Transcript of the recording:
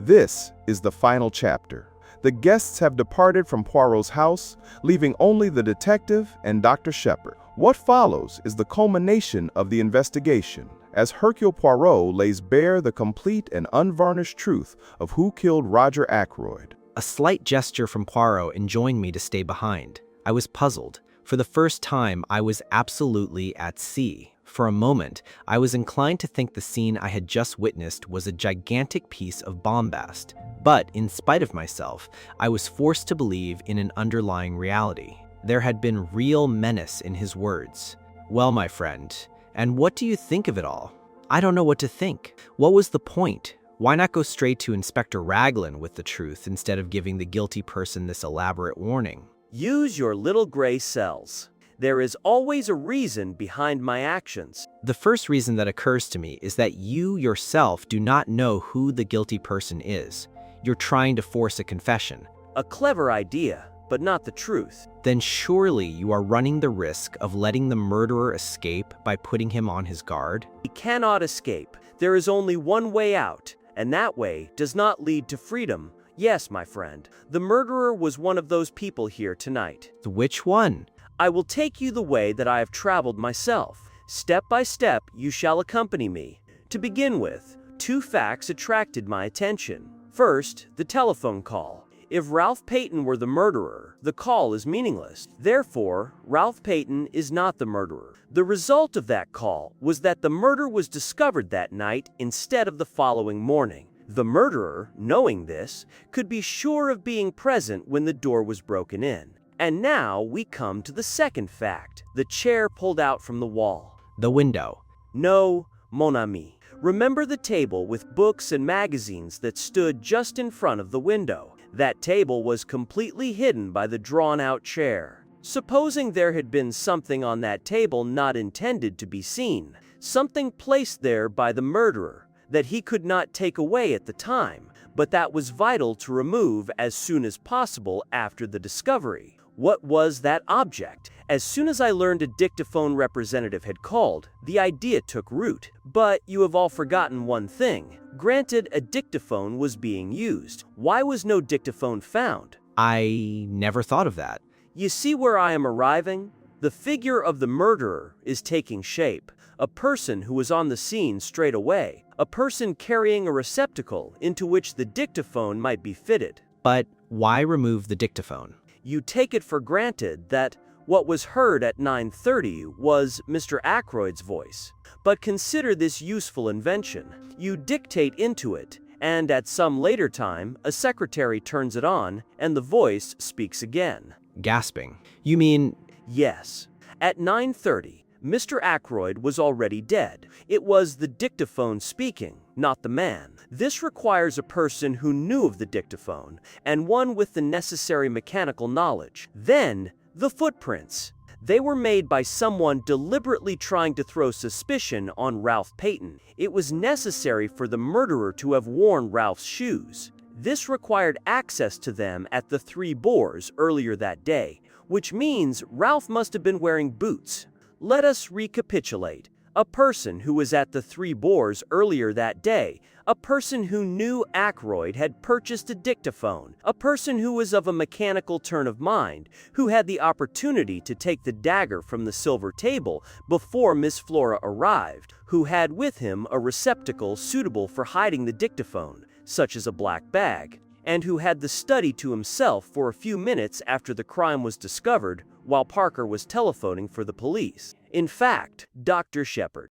This is the final chapter. The guests have departed from Poirot's house, leaving only the detective and Dr. Shepherd. What follows is the culmination of the investigation, as Hercule Poirot lays bare the complete and unvarnished truth of who killed Roger Ackroyd. A slight gesture from Poirot enjoined me to stay behind. I was puzzled. For the first time, I was absolutely at sea. For a moment, I was inclined to think the scene I had just witnessed was a gigantic piece of bombast. But, in spite of myself, I was forced to believe in an underlying reality. There had been real menace in his words. Well, my friend, and what do you think of it all? I don't know what to think. What was the point? Why not go straight to Inspector Raglan with the truth instead of giving the guilty person this elaborate warning? Use your little gray cells. There is always a reason behind my actions. The first reason that occurs to me is that you yourself do not know who the guilty person is. You're trying to force a confession. A clever idea, but not the truth. Then surely you are running the risk of letting the murderer escape by putting him on his guard? He cannot escape. There is only one way out, and that way does not lead to freedom. Yes, my friend, the murderer was one of those people here tonight. Which one? I will take you the way that I have traveled myself. Step by step, you shall accompany me. To begin with, two facts attracted my attention. First, the telephone call. If Ralph Peyton were the murderer, the call is meaningless. Therefore, Ralph Peyton is not the murderer. The result of that call was that the murder was discovered that night instead of the following morning. The murderer, knowing this, could be sure of being present when the door was broken in. And now we come to the second fact, the chair pulled out from the wall. The window. No, mon ami. Remember the table with books and magazines that stood just in front of the window. That table was completely hidden by the drawn-out chair. Supposing there had been something on that table not intended to be seen, something placed there by the murderer that he could not take away at the time, but that was vital to remove as soon as possible after the discovery. What was that object? As soon as I learned a dictaphone representative had called, the idea took root. But you have all forgotten one thing. Granted, a dictaphone was being used. Why was no dictaphone found? I never thought of that. You see where I am arriving? The figure of the murderer is taking shape. A person who was on the scene straight away. A person carrying a receptacle into which the dictaphone might be fitted. But why remove the dictaphone? You take it for granted that what was heard at 9:30 was Mr. Ackroyd's voice. But consider this useful invention. You dictate into it, and at some later time, a secretary turns it on, and the voice speaks again. Gasping. You mean... Yes. At 9:30, Mr. Ackroyd was already dead. It was the dictaphone speaking, not the man. This requires a person who knew of the dictaphone, and one with the necessary mechanical knowledge. Then, the footprints. They were made by someone deliberately trying to throw suspicion on Ralph Peyton. It was necessary for the murderer to have worn Ralph's shoes. This required access to them at the Three Boars earlier that day, which means Ralph must have been wearing boots. Let us recapitulate. A person who was at the Three Boars earlier that day, a person who knew Ackroyd had purchased a dictaphone, a person who was of a mechanical turn of mind, who had the opportunity to take the dagger from the silver table before Miss Flora arrived, who had with him a receptacle suitable for hiding the dictaphone, such as a black bag, and who had the study to himself for a few minutes after the crime was discovered while Parker was telephoning for the police. In fact, Dr. Shepherd,